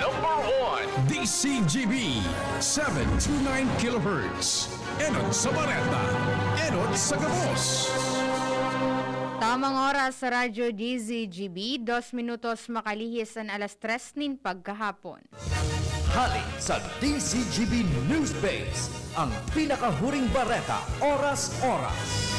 number 1. DCGB 729 kHz. Enot sa Bareta, Enot sa Gabos. Tamang oras sa Radyo DZGB, 2 minutos makalihis ang alas 3 nin pagkahapon. Halik sa DCGB News Base, ang pinakahuring bareta, oras-oras.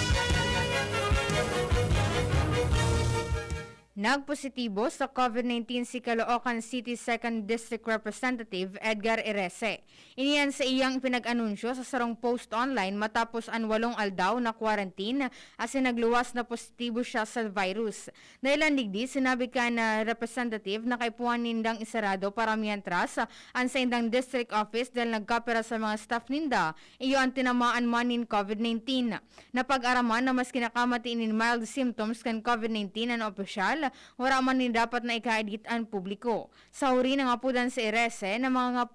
Nagpositibo sa COVID-19 si Caloocan City 2nd District Representative Edgar Erese. Iniyan sa iyang pinag-anunsyo sa sarong post online matapos ang 8 aldaw na quarantine asin nagluwas na positibo siya sa virus. Dahil digdi, sinabi ka na representative na kaipuan nindang isarado para mientras ang sa indang district office dahil nagkapera sa mga staff ninda, iyo ang tinamaan man nin COVID-19. Napag-araman na mas kinakamati inin mild symptoms kan COVID-19 ang opisyal, wala man ni dapat na ikaeditan publiko. Sa uri ng apudan sa Erese na mga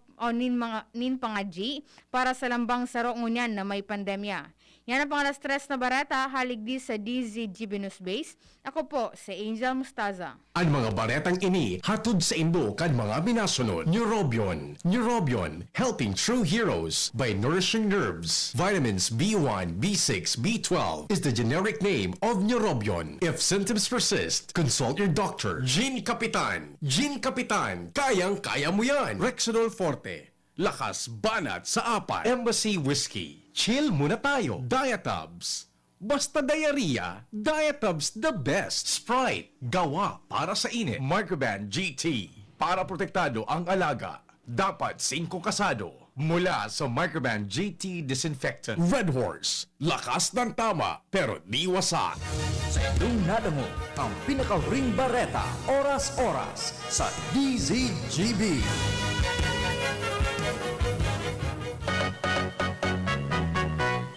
nin pangadji para sa lambang saro ngunyan na may pandemya. Yan ang pangalas 3 na barata, haligdi sa DZGB News Base. Ako po, si Angel Mustaza. Ang mga baretang ini, hatod sa Indo kan mga binasunod. Neurobion. Neurobion, helping true heroes by nourishing nerves. Vitamins B1, B6, B12 is the generic name of Neurobion. If symptoms persist, consult your doctor. Gene Kapitan. Gene Kapitan, kayang-kaya mo yan. Rexidol Forte. Lakas banat sa apat. Embassy Whiskey. Chill muna tayo. Diatabs. Basta diarrhea, Diatabs the best. Sprite, gawa para sa init. Microban GT, para protektado ang alaga. Dapat 5 kasado. Mula sa Microban GT Disinfectant. Red Horse, lakas ng tama pero di wasak. Sa inyong nadamo, ang pinakahuring bareta, oras-oras sa DZGB.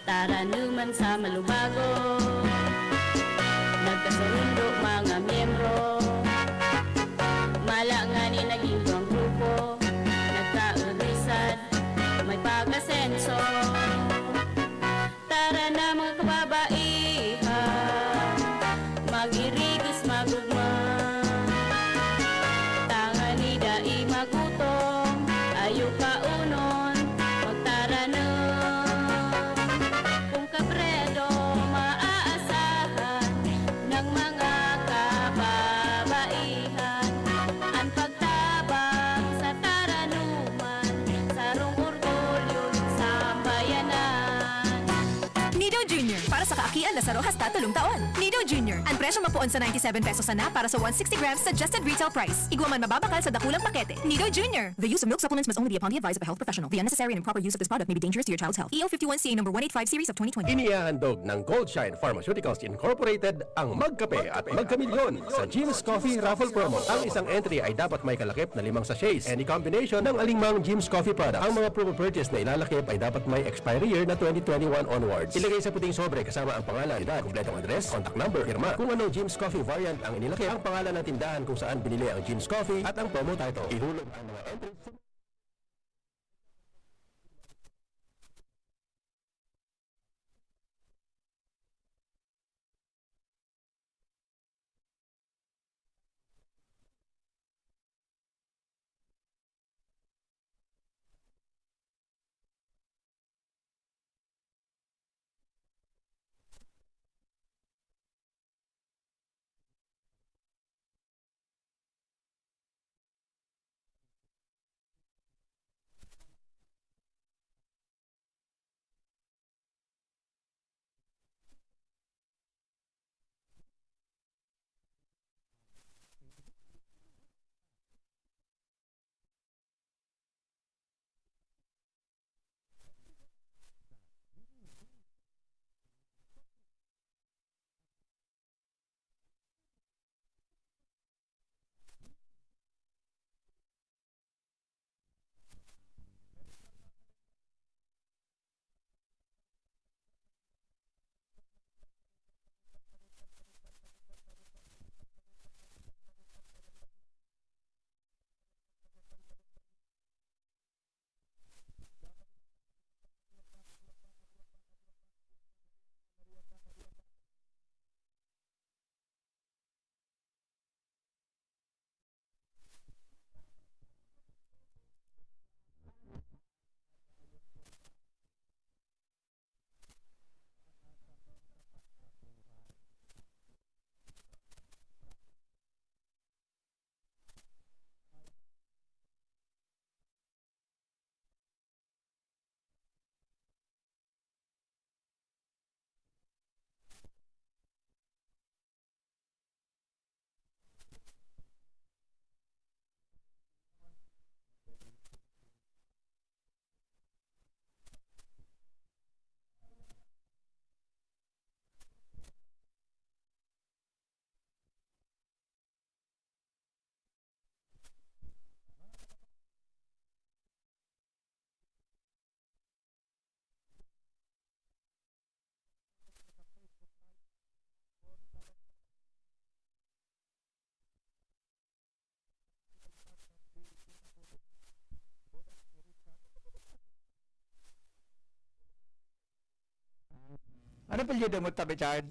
Tara naman sa Malubago, nagkasundo mga miyembro, malanganin naging ang grupo, nagkaurisan, may pag-asenso. Tara na mga kababaihan, mag-irigos magugma, tangan ni dai magutong, ayo kaunon, magtara na. Kaakian Lazaro hasta 3 taon. Nido Jr. Ang presyo mapuon sa 97 pesos na para sa 160 grams suggested retail price. Iguaman mababakal sa dakulang pakete. Nido Jr. The use of milk supplements must only be upon the advice of a health professional. The unnecessary and improper use of this product may be dangerous to your child's health. EO 51CA number 185 series of 2020. Inihahandog ng Gold Shine Pharmaceuticals Incorporated ang Magkape at Magkamilyon sa Jim's Coffee Raffle Promo. Ang isang entry ay dapat may kalakip na 5 sachets. Any combination ng alingmang Jim's Coffee product. Ang mga promo purchase na ilalakip ay dapat may expiry year na 2021 onwards. Ilagay sa puting sobre kasama ang pangalan, edad, kumpletong address, contact number, firma. Kung anong Jim's Coffee variant ang inilakip, ang pangalan ng tindahan kung saan binili ang Jim's Coffee at ang promo title. Ihulog ang mga entries. Ano apelyido mo, Tabi Chard?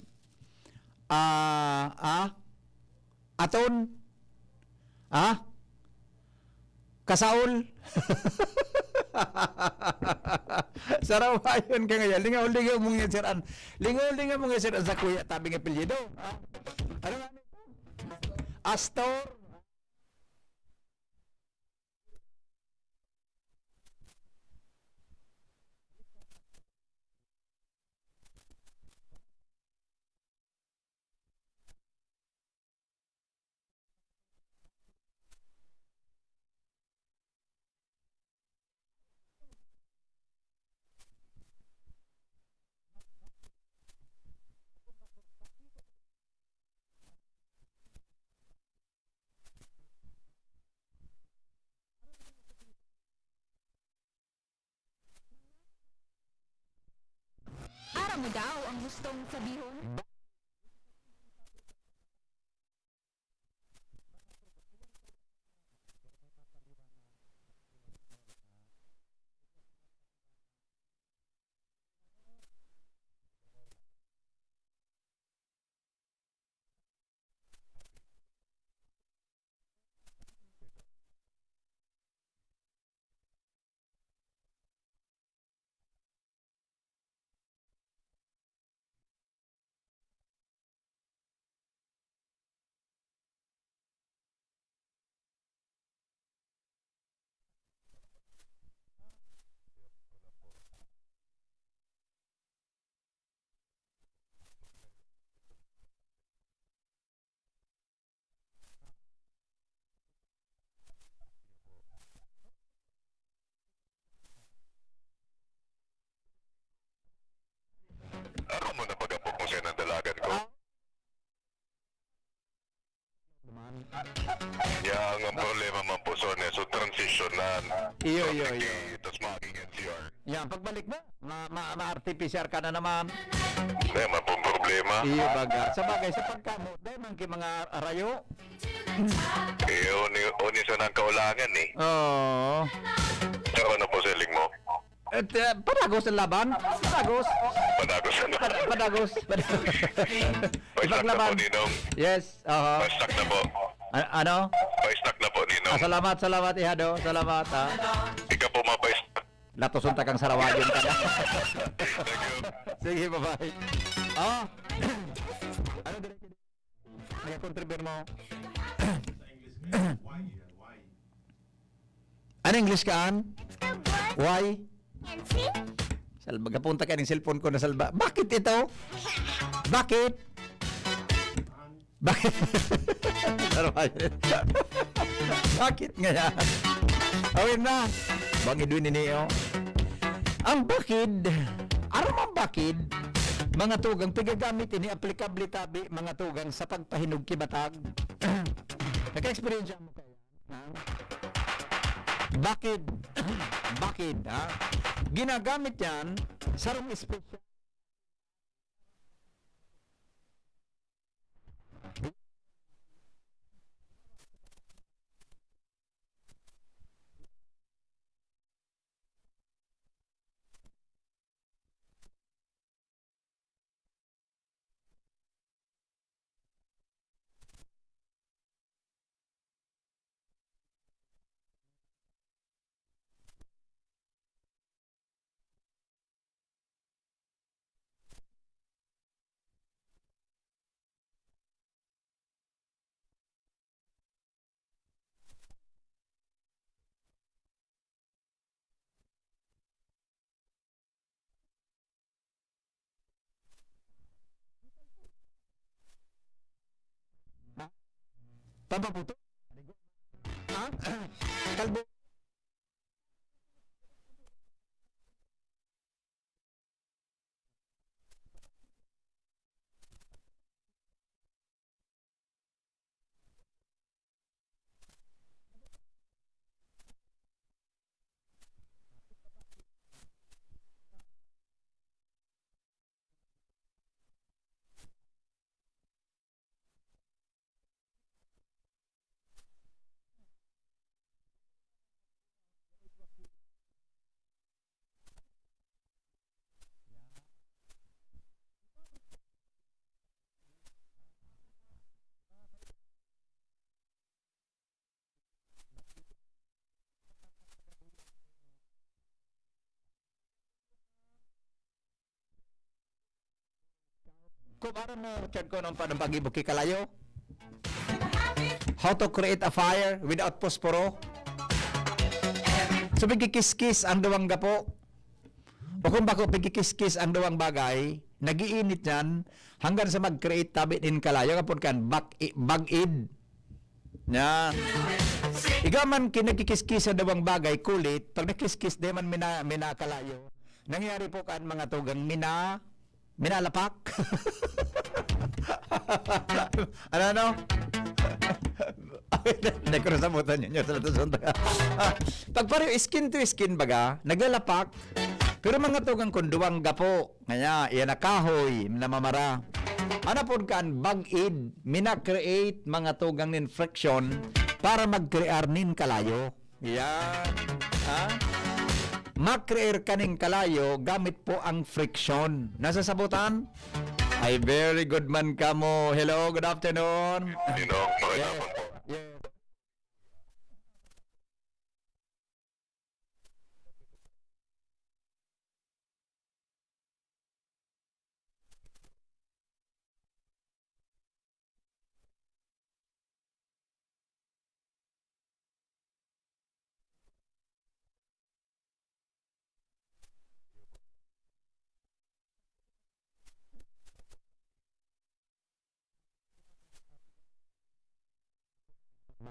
Aton? Kasaul? Sarawayon ka ngayon. Lingaw-lingaw mong yan, siran. Lingaw-lingaw mong yan, siran, sa kuya, tabing apelyido. Ano nga nito? Astor? Ara mo daw ang gustong sabihon? Ako muna pag-apok mo siya ng dalagan ko. Yang ang problema man po so so transitionan. Iyo. Tapos maging NCR. Yan, pagbalik mo, ma-RT-PCR ka na naman. Hindi man pong problema. Iyo baga. Sa bagay, sa pagkamot, dahil man kay mga arayo. Uni sa nang kaulangan eh. Oo. Pero ano po selling mo? At padagos ang laban. Padagos. Padagos ano? Padagos. Pa-stock na po, Ninong. Yes. Pa-stock na po. Ano? Pa-stock na po, Ninong. Salamat, Ihado. Salamat, ha. Ikaw po mapa-stock. Latoson ta kang sarawayon ka na. Thank you. Sige, bye-bye. Ano direct? Nag-contribute mo? Ano English kaan? Why? Salba, kapunta ka ng cellphone ko na salba. Bakit ito? Bakit? Bakit? Bakit nga yan? Awin na. Bangidwin ni Neo. Ang bakid. Aram ang bakid. Mga tugang pigagamit ini applicable tabi mga tugang sa pagpahinog kibatag. Naka-experience mo kaya? Bakid. Bakid, ha? Ginagamit yan sa room special. Tama po to? Ha? Kalbo? Kung para mo, chat ko nung pag-ibuki kalayo. How to create a fire without posporo. So, pagkikis-kis ang duwang gapo. O kung bako pagkikis-kis ang duwang bagay, nagiinit yan hanggang sa mag-create tabi din kalayo kapag kan bag-id. Nya. Ikaw man kinagkikis-kis sa duwang bagay, kulit, pag nakis-kis di man mina kalayo. Nangyari po kan mga tugang minalapak. ano? Hindi ko nasabutan yun. Pag pareho skin to skin baga, naglalapak. Pero mga tugang kunduwang gapo. Ngaya, iyan na kahoy, namamara. Ano po kan bag-id, mina-create mga tugang nin friction para mag-create nin kalayo. Yan. Ha? Mag-create kaning kalayo gamit po ang friction. Nasasabutan? Ay, very good man ka mo. Hello, good afternoon. Ninong, makitapon po. Yes.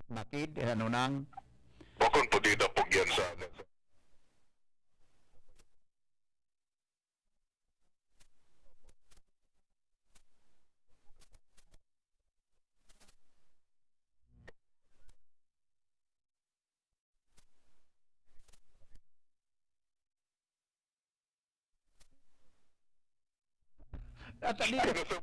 Bakid, ano nang? Bakon po di na po yan sa At di na.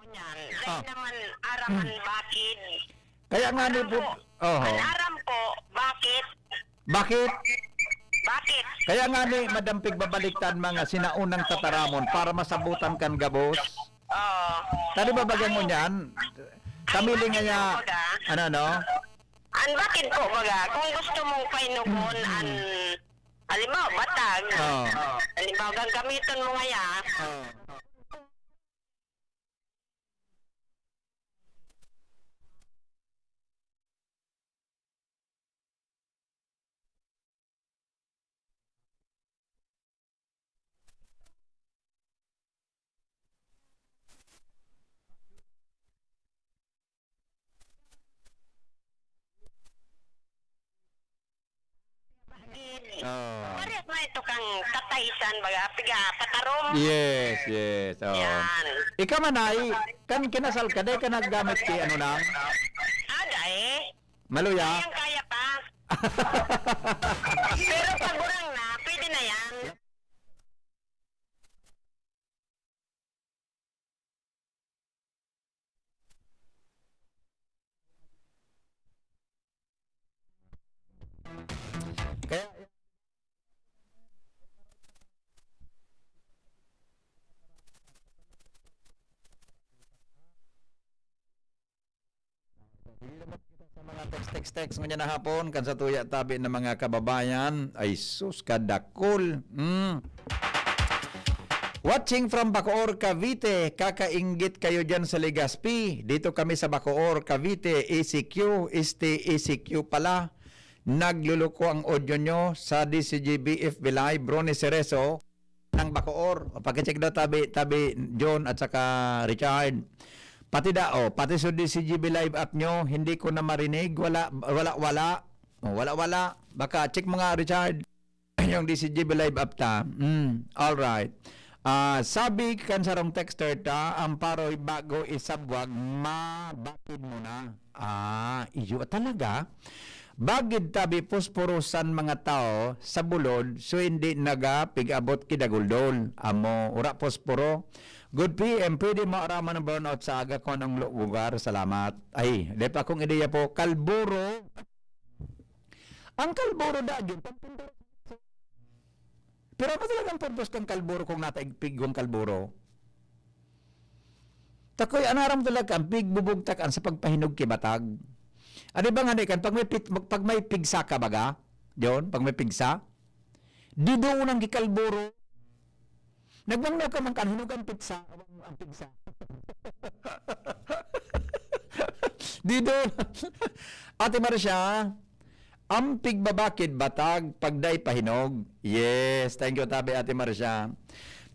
Unyan, dahil naman araman bakit? Kaya nga ni po. Oh. Ang aram ko, bakit? Bakit? Bakit? Kaya nga ni madampig babaliktan mga sinaunang tataramon para masabutan kan gabos. Oo. Tadi ba bagay mo niyan? Kamili nga niya, ano? An bakit ko baga? Kung gusto mong painugon, halimbawa, batag. Oo. Halimbawa, gagamitin mo ngaya. Parehas na ito kang kataisan baga, piga, patarom. Yes. Oh. Yan. Ikaw manay, kan kinasal ka, day ka naggamit ki ano na? Ada Maluya? kaya pa. Pero pag urang na, pwede na yan. Kaya sa mga text nga na hapon kan sa tuya tabi ng mga kababayan ay sus kadakol. Watching from Bacoor, Cavite. Kakainggit kayo dyan sa Legazpi. Dito kami sa Bacoor, Cavite. ECQ. ECQ pala. Nagluluko ang audio nyo sa DCGB FB Live. Brony Cerezo ng Bacoor. Pakicheck daw tabi John at saka Richard. Pati sa DCGB Live app nyo, hindi ko na marinig. Wala. Baka check mga Richard. Yung DCGB Live app ta. All right. Sabi kan sarong texter ta, ang paroy bago isabwag, mabakid mo na. Iyo talaga. Bagid tabi posporosan mga tao sa bulod, so hindi nagapig-abot kidaguldol. Amo, ura posporo. Good PM, pwede maaraman ng burnout sa aga ko ng lugar. Salamat. Ay, lepa kong ideya po, kalburo. Ang kalburo da, yun, pero ano talagang purpose kang kalburo kung nataigpig yung kalburo? Takoy, anaram talaga ang pigbubugtakan sa pagpahinog kibatag. Ano ba nga kan pag may pigsa ka baga? Diyon, pag may pigsa? Di doon ang gikalburo. Nagmangnaw ka man kanhinog ang pigsa. Ang pigsa. Di doon. Ate Marcia, ang pigbabakid batag pagday pahinog. Yes, thank you tabi Ate Marcia.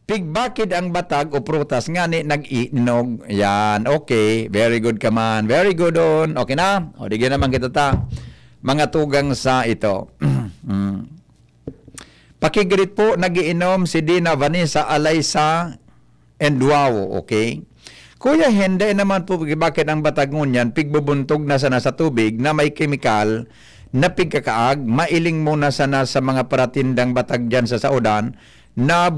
Pigbakid ang batag o prutas nga ni nag-inog. Yan, okay. Very good ka man. Very good on. Okay na? O, digyan naman kita ta. Mga tugang sa ito. Pakigrit po, nagiinom si Dina Vanessa Alaysa and wow, okay? Kuya, hindi naman po bakit ang batag ngunyan, pigbubuntog na sana sa tubig na may kemikal na pigkakaag, mailing muna sana sa mga paratindang batag dyan sa saudan na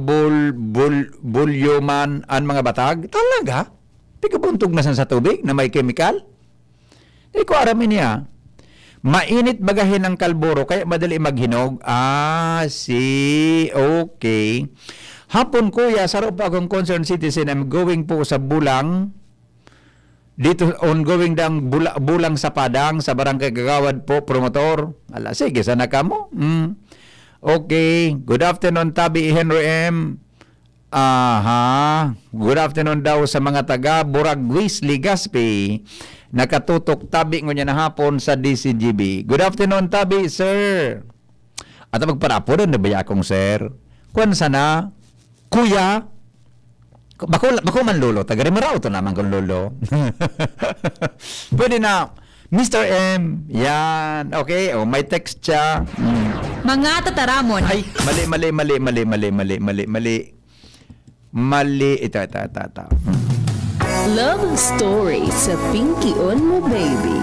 bulyoman ang mga batag. Talaga? Pigbubuntog na sana sa tubig na may kemikal? Hindi ko aramin niya. Mainit bagahin ang kalburo kaya madali maghinog. Okay. Hapon kuya, sarap pa akong concerned citizen. I'm going po sa Bulang. Dito ongoing dang bulang sa Padang sa Barangay Gagawad po, promotor. Ala, sige, sana ka mo. Okay. Good afternoon, Tabi Henry M. Good afternoon daw sa mga taga Buraguis, Legazpi. Nakatutok tabi ngo niya na hapon sa DCGB. Good afternoon, Tabi, sir. At magparapo doon na ba akong sir? Kung sana, kuya, bako man lolo, tagarimaraw to naman kung lolo. Pwede na, Mr. M, yan, okay, may text siya. Mga tataramon. Ay, mali, ito. Love story sa Pinky on mo baby.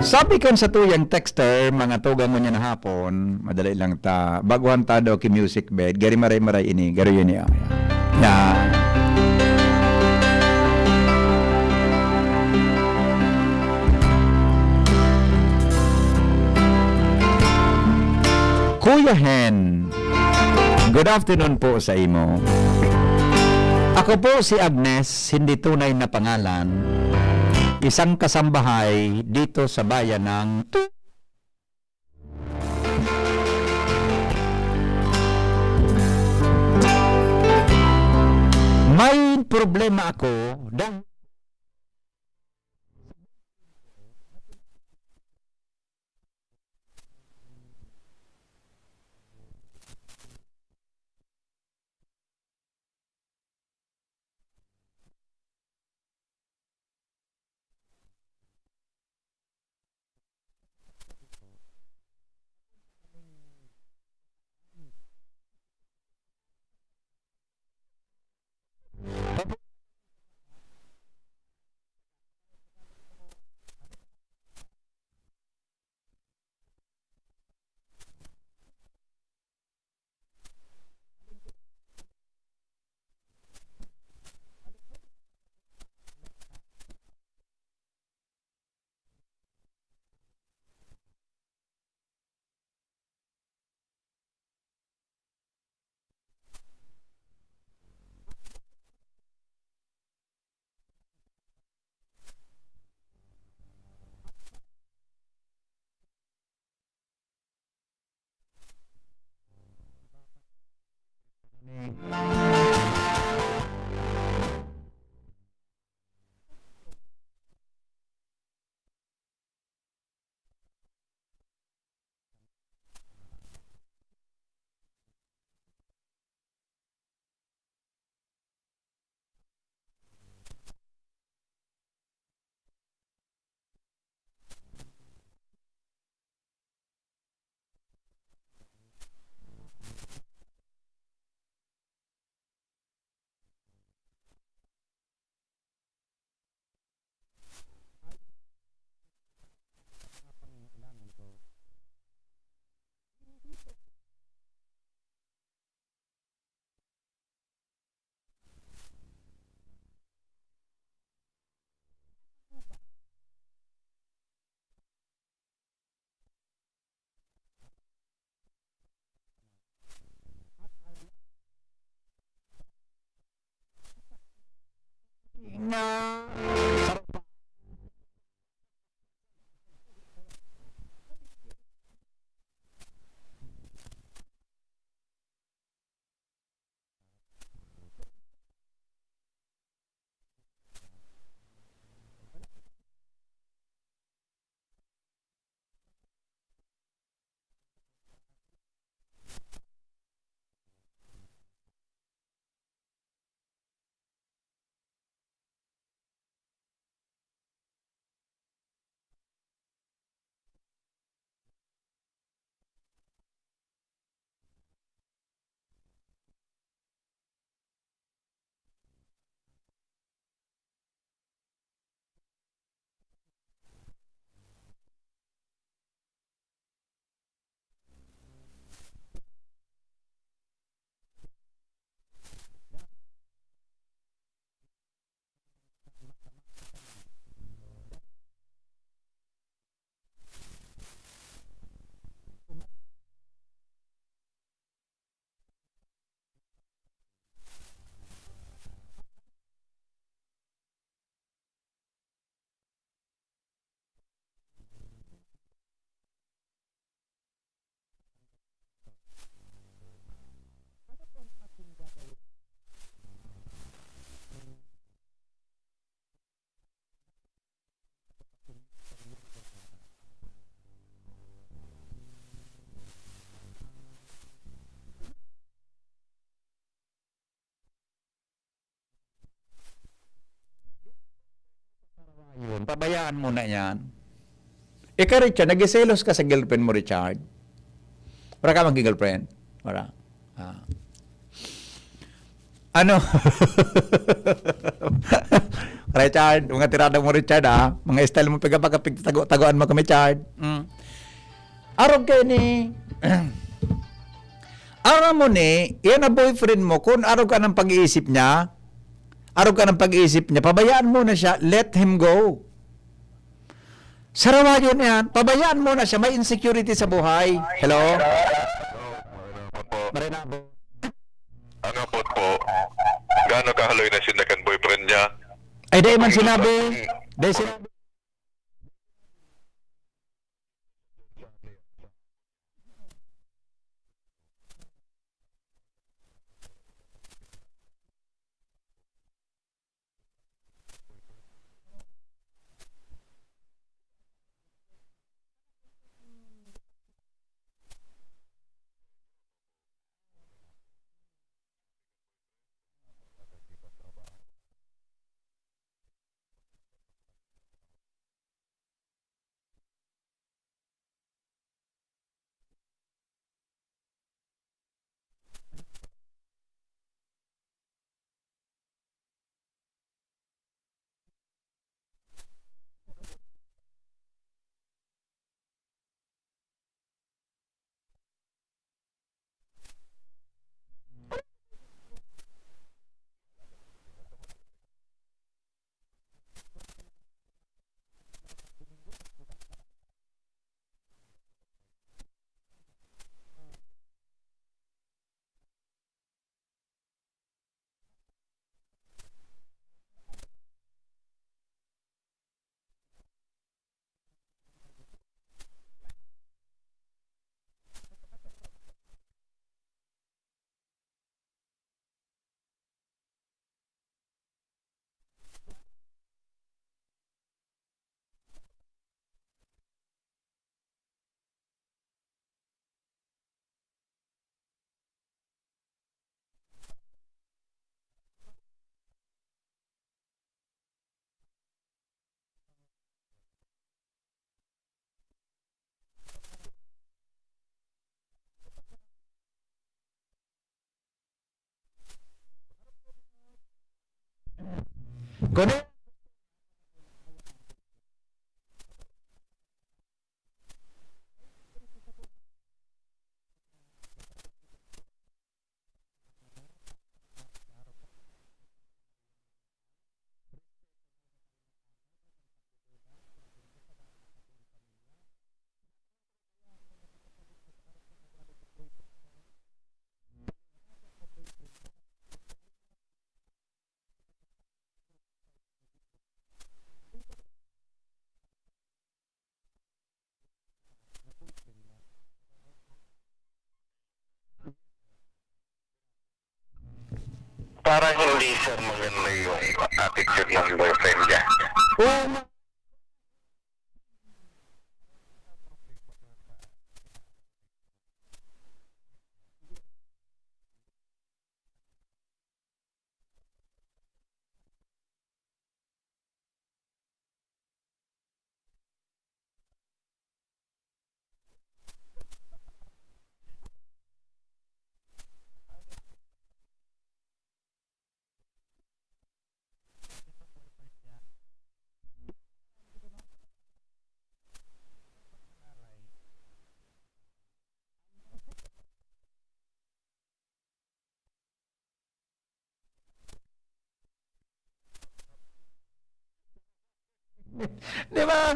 Sabi kan sa tuyang texter, mga tugang mo niya na hapon, madali lang ta, baguhan ta daw ki music bed, gari maray ini, gari yun niya. Yan. Kuya Hen, good afternoon po sa imo. Ako po si Agnes, hindi tunay na pangalan. Isang kasambahay dito sa bayan ng may problema ako dahil pabayaan mo na yan. Ikaw, Richard, nagiselos ka sa girlfriend mo, Richard? Wala ka mag-girlfriend? Wala. Ano? Richard, mga tirada mo, Richard, mga style mo, taguan mo kami, Richard. Arog kayo ni... Araw mo ni, yan na boyfriend mo, kung araw ka ng pag-iisip niya, pabayaan mo na siya, let him go. Sarawa yun yan, pabayaan mo na siya, may insecurity sa buhay. Hello? Marinabo. Ang apot po, gaano kahaloy na sinakan boyfriend niya? Ay, dahil man sinabi. Dahil sinabi. Kung Parang hindi sir maganda yung attitude ng boyfriend niya. Di ba?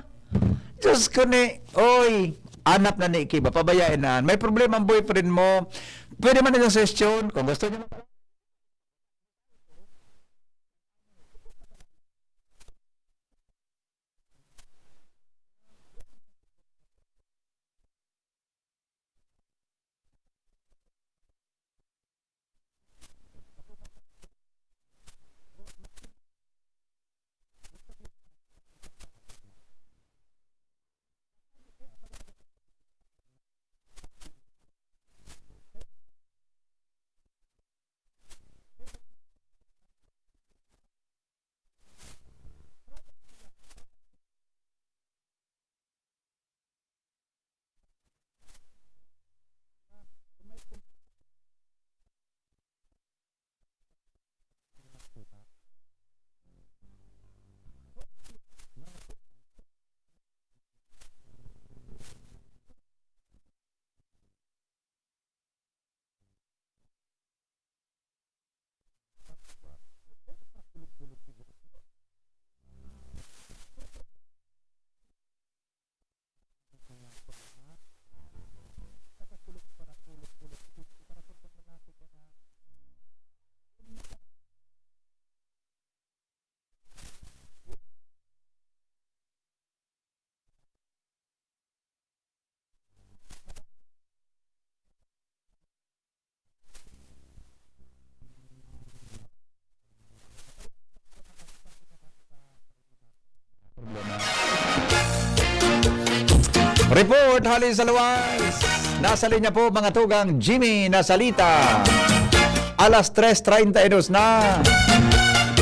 Diyos ko ni, oy, anak na ni Ikiba, pabayain na. May problema ang boyfriend mo. Pwede man yung suggestion, kung gusto niyo. Report halin sa luwas. Nasa linya po mga tugang Jimmy Nasalita. Alas 3:32 na.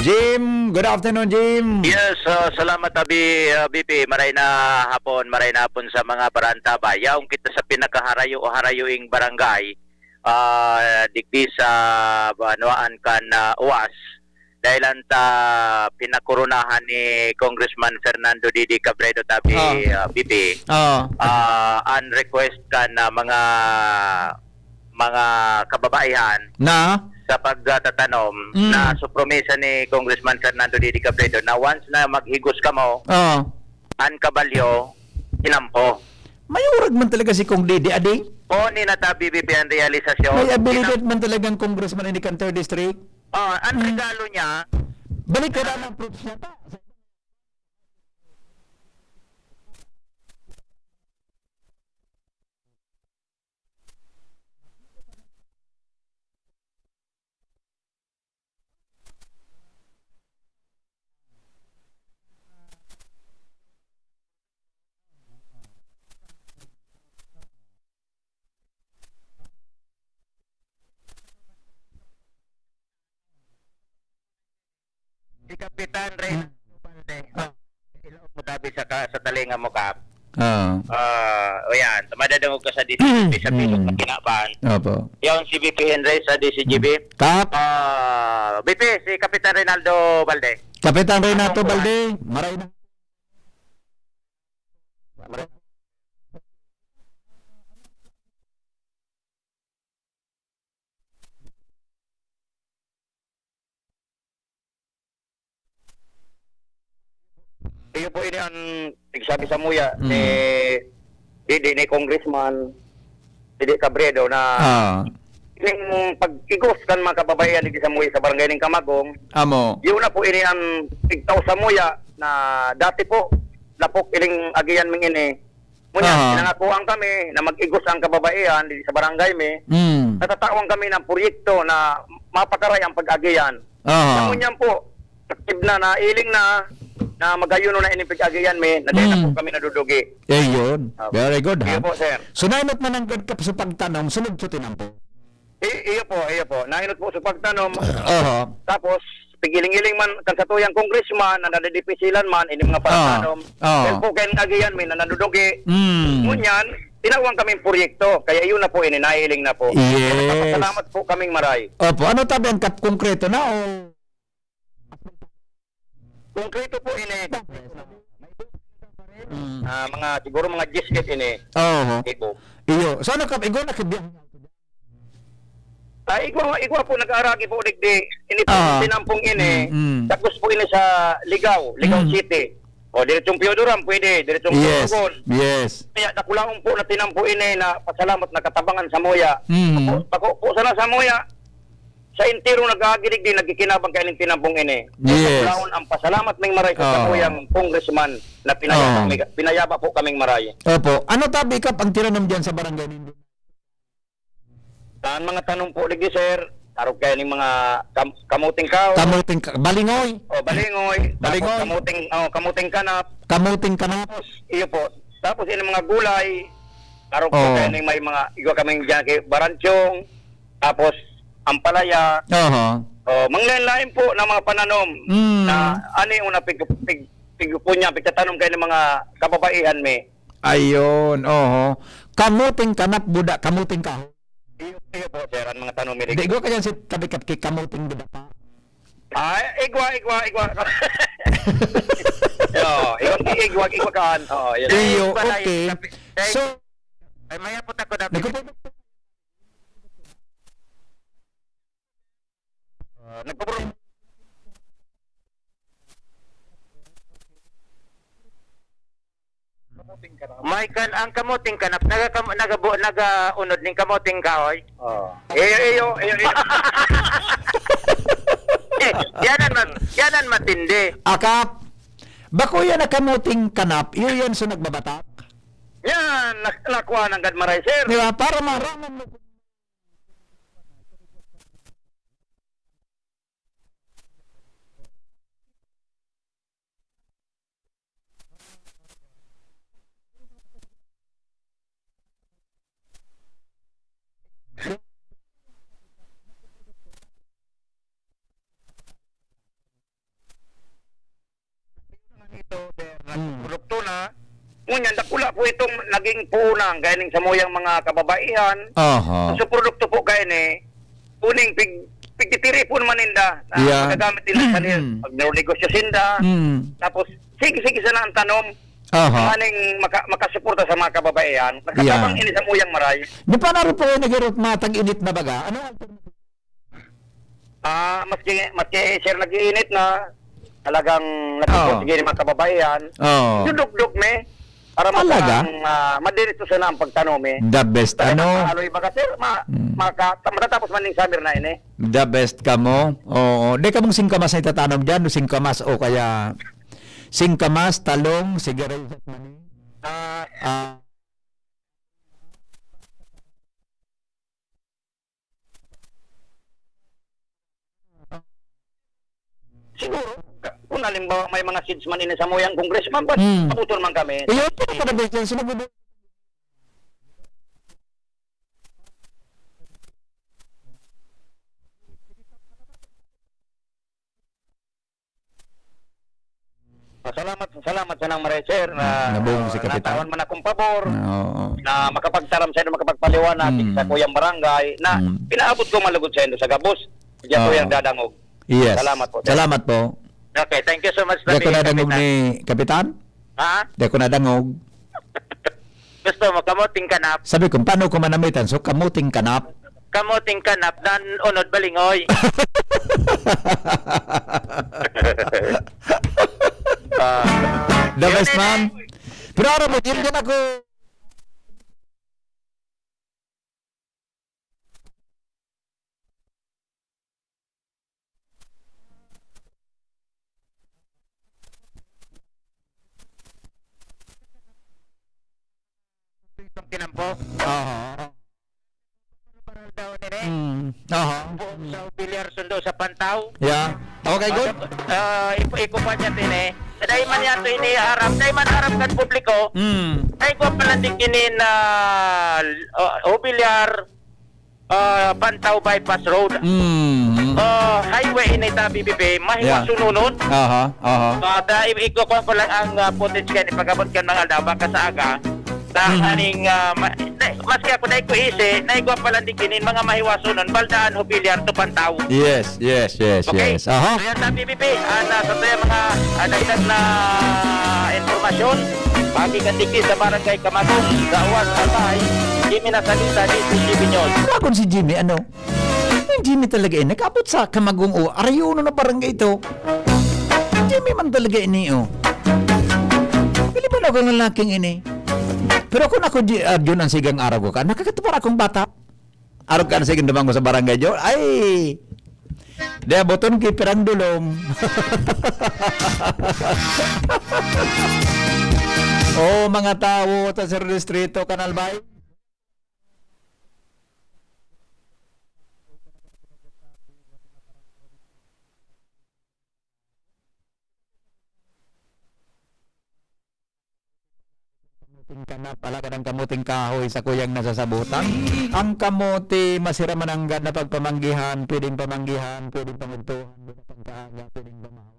Jim, good afternoon Jim. Yes, salamat BP. Maray na hapon sa mga baranta ba. Yaong kita sa pinakaharayo-harayuing barangay. Digdi sa Banuaan kan UAS. Dahil ta pinakurunahan ni Congressman Fernando Didi Cabredo tabi BP. An request kan mga kababaihan Na? sa pagtatanom na supromesa ni Congressman Fernando Didi Cabredo na once na maghigos ka mo, an kabalyo, inampo. May urag man talaga si Kong Didi Adi. O ni nata BBP ang realisasyon. May abilidad man talagang congressman in the Canter District. Ang regalo niya, Balik ka na ng proofs niya ta. si Kapitan Ray ilaw mo tabi sa talinga mo kap. O yan, madadangog ka sa DCGB sa pilok na kinabahan. Opo. Yung si BP Henry sa DCGB. Kap, BP, si Kapitan Reynaldo Balde. Kapitan Renato Balde, maray na. Iyo po ini ang nagsabi sa muya ni Congressman Didi Cabredo na ining pag-igos kan mga kababayan dito sa muya sa barangay ng Kamagong. Amo. Yun na po ini ang tigtaw sa muya na dati po lapok ining agiyan ming ini. Munya, pinangakuan kami na mag-igos ang kababaihan dito sa barangay mi. Natatawan kami ng proyekto na mapakaray ang pag-agiyan. Munyan po, aktif na iling na magayuno na ining pag-agiyan mi, na dahil na po kami nadudugi. Yun. Very good, ha? Iyo po, sir. So, nainot man ang gagkap sa pagtanong, sunod sa tinampo. Iyo po. Nainot po sa pagtanom. Tapos, pigiling-iling man kan sa tuyang congressman na nadidipisilan man ini mga pagtanom. Dahil po kayong agiyan mi na nadudugi. Ngunyan, tinawang kaming proyekto. Kaya yun na po ini, nailing na po. Yes. Salamat po kaming maray. Opo, ano tabi ang konkreto na o? Konkreto po ini. Mga siguro mga gisket ini. Ito. Iyo. So, ano ka? Igo na kibiyang. Igwa po nag-aaragi po digdi. Ini po tinampong ini. Tapos po ini sa Ligaw City. O diretsong Piodoram pwede, diretsong Piodogon. Yes. Kaya nakulaong po na tinampo ini na pasalamat na katabangan sa Moya. Pako po sana sa Moya. Sa intero nag-aagirig din, nagkikinabang kayo ng tinampong ini. Yes. Nakulaon ang pasalamat ng maray sa Moyang congressman na pinayaba po kaming maray. Opo. Ano tabi kap ang tiranom dyan sa barangay ninyo? Saan mga tanong po digdi sir? Tarog kayo ng mga kamuting kao. Balingoy. Balingoy. Balingoy. Kamuting kanap. Kamuting kanap. Iyo po. Tapos ini mga gulay. Tarog po kayo ng may mga igwa kaming dyan kay Baranchong. Tapos ampalaya. Manglain-lain po ng mga pananom. Na ani una pigtatanong kayo ng mga kababaihan mi. Ayun, kamuting kanap budak, kamuting kaho. Iyo po sir, ang mga tanong mi. Di ko kaya si tabi kat kay kamuting budak pa. Igwa. Igwa kaan. Iyo, okay. So, ay maya po ako na. Michael, ang kamuting kanap nagaunod ning kamuting kahoy. Iyo. Yanan matindi. Akap. Bako yan na kamuting kanap, iyo yan sa nagbabatak. Yan, nakuha ng gadmaray sir. Di ba? Para maraming mo. Ngunyan, dakula po itong naging punang ganing sa moyang mga kababaihan. Aha. So produkto po gani kuning pigtitiri po naman ninda na Yeah. magagamit nila sa pag negosyo sinda. Tapos sige sana ang tanom. Aha. Maning makasuporta sa mga kababaihan. Nakatabang ini sa muyang maray. Di pa naroon po nagirot matang init na baga. Ano? Maski sir nag-iinit na talagang nagsuporta mga kababaihan. Duduk-duk me. Para Talaga? madirito sana ang pagtanom eh. The best Aloy baka sir, matatapos man ning summer na ini. The best ka mo. Oo. Di ka mong singkamas na itatanom dyan. Singkamas o kaya singkamas, talong, sigarilyas, mani. Siguro, kung halimbawa may mga seeds man ini sa moyang congressman, ba't pabuton man kami? Iyo, pero ka na best yan. Sinabi Salamat sa nang maray sir na Nabuong si Kapitan. natawan man akong pabor Oo. na makapagtaram sa inyo, makapagpaliwanag sa kuyang barangay na pinaabot ko malugod sa inyo sa gabos. Diyan ko yung dadangog. Yes. Salamat po. Salamat po. Okay, thank you so much. Di ako nadangog ni Kapitan? Ha? Di ako nadangog. Gusto mo, kamuting kanap? Sabi ko, paano ko manamitan? So, kamuting kanap. Kamuting kanap, dan unod balingoy. The best man. Pero araw mo, yun din ako. Kinampo? Aha. Aha. Sa bilyar sundo sa Pantaw. Yeah. Okay, good. Iko pa niya tine. Dahil man yan ito iniharap. Dahil man harap kan publiko. Ay ko pala dikinin na bilyar Pantaw Bypass Road. Highway ini ta BBB. Mahiwasununod. Aha. Aha. Dahil iko ko pala ang footage kan ipagabot kan mga daw baka sa aga. Aning maski ako na isi, na igwa pala dikinin mga mahiwasonon, baldaan, hubilyar, to Pantaw. Yes. Okay? Yes. Aha. So yan sa BBB, sa to yung mga dagdag na informasyon, pagi kandiki sa barangay Kamatong, Gawas, Atay, Jimmy na salita di si Jimmy News. Kung si Jimmy, ano? Yung Jimmy talaga nag-abot sa Kamagong o Arayuno na barangay ito. Jimmy man talaga o. Pili pa na ako ng lalaking ini. Pero kung ako yun ang sigang araw ko ka, nakakatupar akong bata. Araw ka na sigang dumang ko sa barangay dyan. Ay! Daya boton kay pirang dulong. Oh, mga tao ta sa distrito Kanal Bay. Kanap pala ka ng kamuting kahoy sa kuyang nasasabutan. Ang kamote masira mananggad na pagpamanggihan, pwedeng pamanggihan, pwedeng pamugtuhan, pwedeng pagkaaga, pwedeng pamahawan.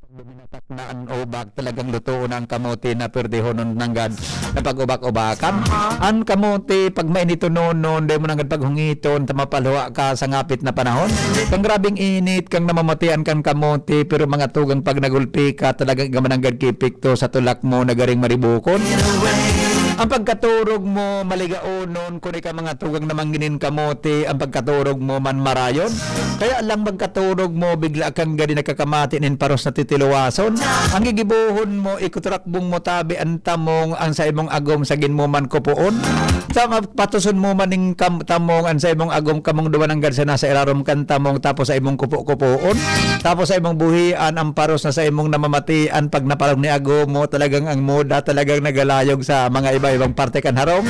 Luminataknaan ubak talagang lutuon ang kamote na perdehon nanggad na pag-ubak-ubakan. Ang kamote pag mainito noon, dahil mo nanggad paghungiton, tamapalhuwa ka sa ngapit na panahon. Kang grabing init, kang namamatian kang kamote, pero mga tugang pag nagulpi ka, talagang gamananggad kipikto sa tulak mo, nagaring maribukon. Ang pagkaturog mo maligaonon kung ikaw mga tugang na mangginin kamote, ang pagkaturog mo man marayon. Kaya lang pagkaturog mo bigla kang gani nagkakamati nin paros na titiluwason. Ang gigibuhon mo ikuturakbong mo tabi ang tamong ang sa imong agom sa ginmuman kupuon. Sa patuson mo maning tamong ang sa imong agom kamong duwan ang gansa nasa ilarom kan tamong tapos sa imong kupuon. Tapos sa imong buhian ang paros na sa imong namamatian pag napalog ni agom mo talagang ang moda talagang nagalayog sa mga ibang parte kan harom.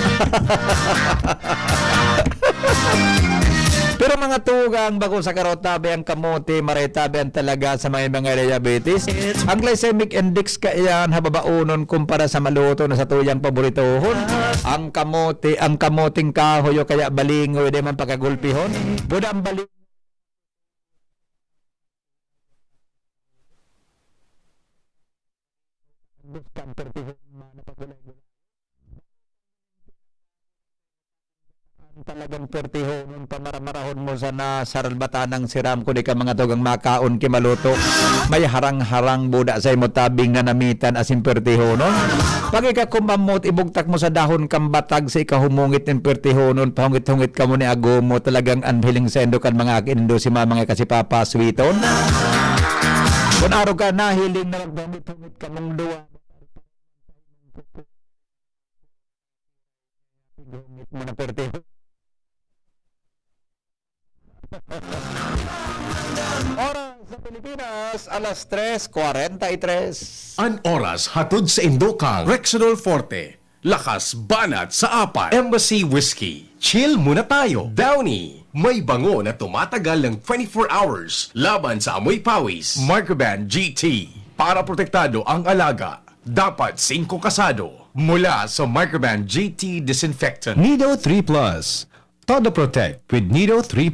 Pero mga tugang bako sa karotabi ang kamote, maretabi ang talaga sa mga diabetes. Ang glycemic index kaiyan hababaunon kumpara sa maluto na sa tuyang paboritohon. Ang kamote, ang kamoting kahoy o kaya balingoy di man pagkagulpihon. Buda ang balingoy Talagang pertihon pamaramarahon mo sa nasaralbatan ng siram ko di ka mga tugang makaon kimaluto. May harang-harang buda sa imo tabing na namitan asin pertihonon. Pag ika kumamot ibugtak mo sa dahon kambatag sa ikahumungit ng pertihonon pahungit-hungit ka mo ni ago mo talagang anhiling sendo kan mga akindo si mamang kasi papa sweeton. Kung araw ka nahiling na magdamit-hungit ka mong duwa. Hungit mo na pertihon. Oras sa Pilipinas, alas 3:43. An oras hatod sa Indokang Rexidol Forte. Lakas banat sa apat. Embassy Whiskey. Chill muna tayo. Downy. May bango na tumatagal ng 24 hours. Laban sa amoy pawis. Microban GT. Para protektado ang alaga. Dapat 5 kasado. Mula sa Microban GT Disinfectant. Nido 3 Plus. Todo Protect with Nido 3